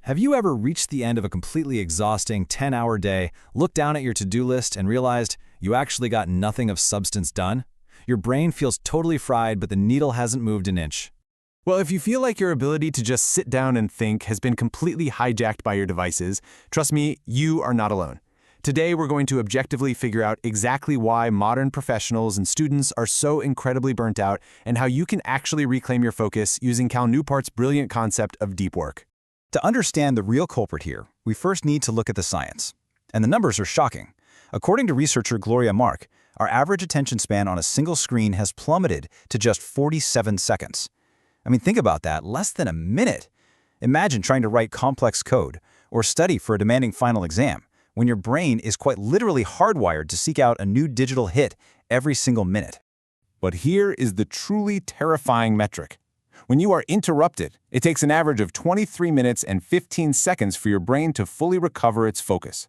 Have you ever reached the end of a completely exhausting 10-hour day, looked down at your to-do list, and realized you actually got nothing of substance done? Your brain feels totally fried, but the needle hasn't moved an inch. Well, if you feel like your ability to just sit down and think has been completely hijacked by your devices, trust me, you are not alone. Today, we're going to objectively figure out exactly why modern professionals and students are so incredibly burnt out and how you can actually reclaim your focus using Cal Newport's brilliant concept of deep work. To understand the real culprit here, we first need to look at the science. And the numbers are shocking. According to researcher Gloria Mark, our average attention span on a single screen has plummeted to just 47 seconds. I mean, think about that, less than a minute. Imagine trying to write complex code or study for a demanding final exam when your brain is quite literally hardwired to seek out a new digital hit every single minute. But here is the truly terrifying metric. When you are interrupted, it takes an average of 23 minutes and 15 seconds for your brain to fully recover its focus.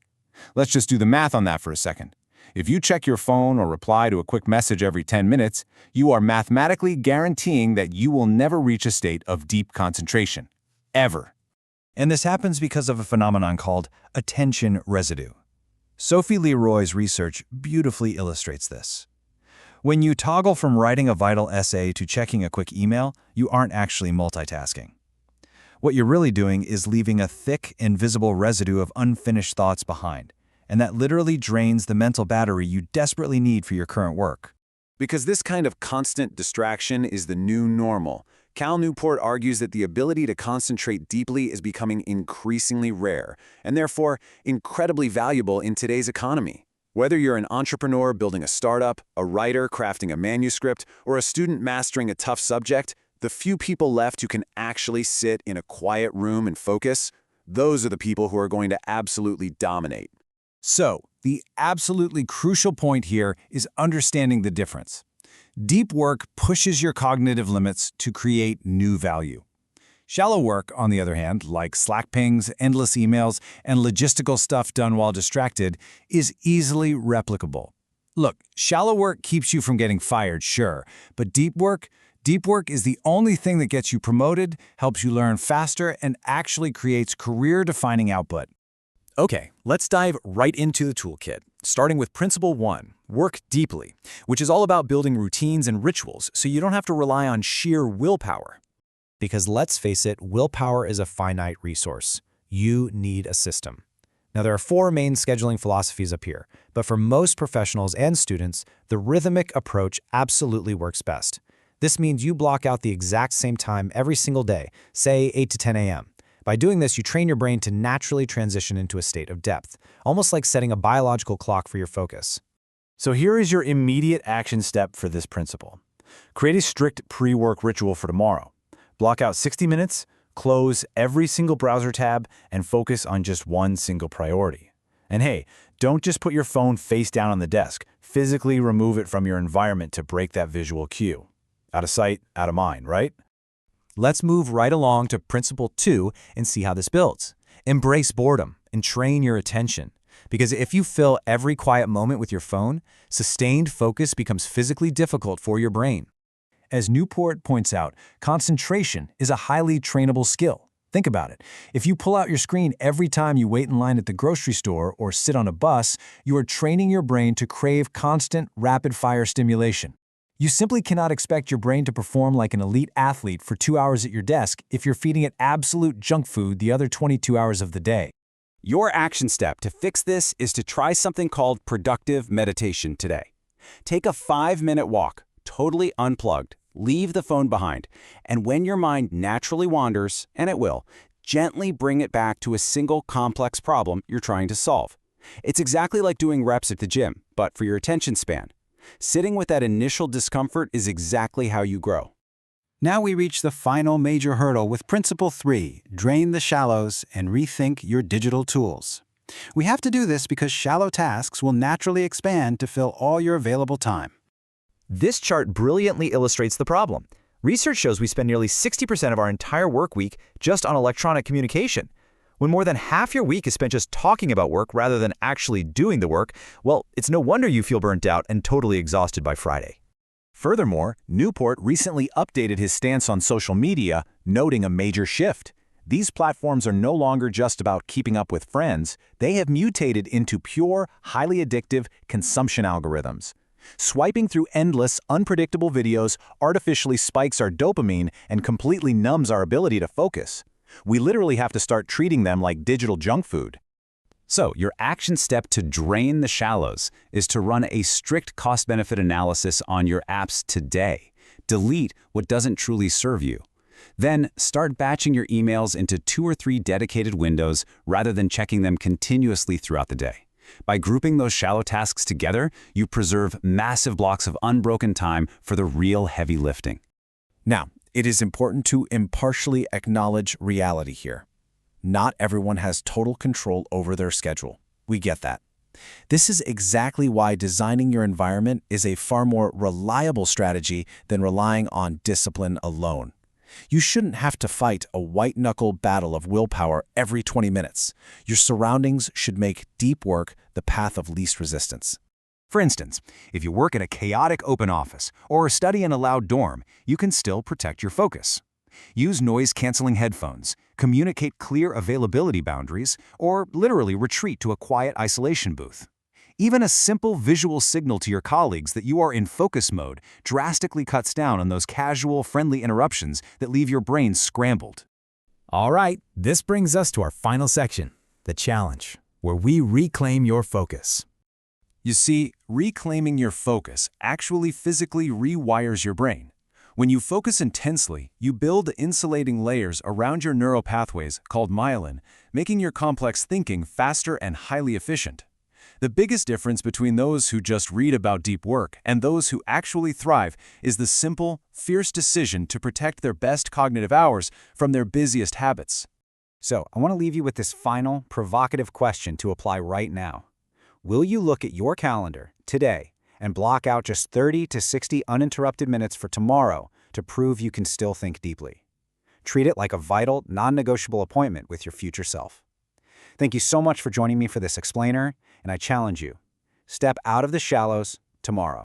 Let's just do the math on that for a second. If you check your phone or reply to a quick message every 10 minutes, you are mathematically guaranteeing that you will never reach a state of deep concentration. Ever. And this happens because of a phenomenon called attention residue. Sophie Leroy's research beautifully illustrates this. When you toggle from writing a vital essay to checking a quick email, you aren't actually multitasking. What you're really doing is leaving a thick, invisible residue of unfinished thoughts behind, and that literally drains the mental battery you desperately need for your current work. Because this kind of constant distraction is the new normal, Cal Newport argues that the ability to concentrate deeply is becoming increasingly rare, and therefore incredibly valuable in today's economy. Whether you're an entrepreneur building a startup, a writer crafting a manuscript, or a student mastering a tough subject, the few people left who can actually sit in a quiet room and focus, those are the people who are going to absolutely dominate. So, the absolutely crucial point here is understanding the difference. Deep work pushes your cognitive limits to create new value. Shallow work, on the other hand, like Slack pings, endless emails, and logistical stuff done while distracted, is easily replicable. Look, shallow work keeps you from getting fired, sure, but deep work is the only thing that gets you promoted, helps you learn faster, and actually creates career-defining output. Okay, let's dive right into the toolkit, starting with Principle 1, Work Deeply, which is all about building routines and rituals so you don't have to rely on sheer willpower. Because let's face it, willpower is a finite resource. You need a system. Now, there are 4 main scheduling philosophies up here, but for most professionals and students, the rhythmic approach absolutely works best. This means you block out the exact same time every single day, say 8 to 10 a.m. By doing this, you train your brain to naturally transition into a state of depth, almost like setting a biological clock for your focus. So here is your immediate action step for this principle. Create a strict pre-work ritual for tomorrow. Block out 60 minutes, close every single browser tab, and focus on just one single priority. And hey, don't just put your phone face down on the desk. Physically remove it from your environment to break that visual cue. Out of sight, out of mind, right? Let's move right along to Principle 2 and see how this builds. Embrace boredom and train your attention. Because if you fill every quiet moment with your phone, sustained focus becomes physically difficult for your brain. As Newport points out, concentration is a highly trainable skill. Think about it. If you pull out your screen every time you wait in line at the grocery store or sit on a bus, you are training your brain to crave constant, rapid-fire stimulation. You simply cannot expect your brain to perform like an elite athlete for 2 hours at your desk if you're feeding it absolute junk food the other 22 hours of the day. Your action step to fix this is to try something called productive meditation today. Take a 5-minute walk, totally unplugged, leave the phone behind, and when your mind naturally wanders, and it will, gently bring it back to a single complex problem you're trying to solve. It's exactly like doing reps at the gym, but for your attention span. Sitting with that initial discomfort is exactly how you grow. Now we reach the final major hurdle with Principle 3, Drain the Shallows and Rethink Your Digital Tools. We have to do this because shallow tasks will naturally expand to fill all your available time. This chart brilliantly illustrates the problem. Research shows we spend nearly 60% of our entire work week just on electronic communication. When more than half your week is spent just talking about work rather than actually doing the work, well, it's no wonder you feel burnt out and totally exhausted by Friday. Furthermore, Newport recently updated his stance on social media, noting a major shift. These platforms are no longer just about keeping up with friends. They have mutated into pure, highly addictive consumption algorithms. Swiping through endless, unpredictable videos artificially spikes our dopamine and completely numbs our ability to focus. We literally have to start treating them like digital junk food. So, your action step to drain the shallows is to run a strict cost-benefit analysis on your apps today. Delete what doesn't truly serve you. Then, start batching your emails into 2 or 3 dedicated windows rather than checking them continuously throughout the day. By grouping those shallow tasks together, you preserve massive blocks of unbroken time for the real heavy lifting. Now, it is important to impartially acknowledge reality here. Not everyone has total control over their schedule. We get that. This is exactly why designing your environment is a far more reliable strategy than relying on discipline alone. You shouldn't have to fight a white-knuckle battle of willpower every 20 minutes. Your surroundings should make deep work the path of least resistance. For instance, if you work in a chaotic open office or study in a loud dorm, you can still protect your focus. Use noise-canceling headphones, communicate clear availability boundaries, or literally retreat to a quiet isolation booth. Even a simple visual signal to your colleagues that you are in focus mode drastically cuts down on those casual, friendly interruptions that leave your brain scrambled. All right, this brings us to our final section, the challenge, where we reclaim your focus. You see, reclaiming your focus actually physically rewires your brain. When you focus intensely, you build insulating layers around your neural pathways called myelin, making your complex thinking faster and highly efficient. The biggest difference between those who just read about deep work and those who actually thrive is the simple, fierce decision to protect their best cognitive hours from their busiest habits. So, I want to leave you with this final, provocative question to apply right now. Will you look at your calendar today and block out just 30 to 60 uninterrupted minutes for tomorrow to prove you can still think deeply? Treat it like a vital, non-negotiable appointment with your future self. Thank you so much for joining me for this explainer, and I challenge you, step out of the shallows tomorrow.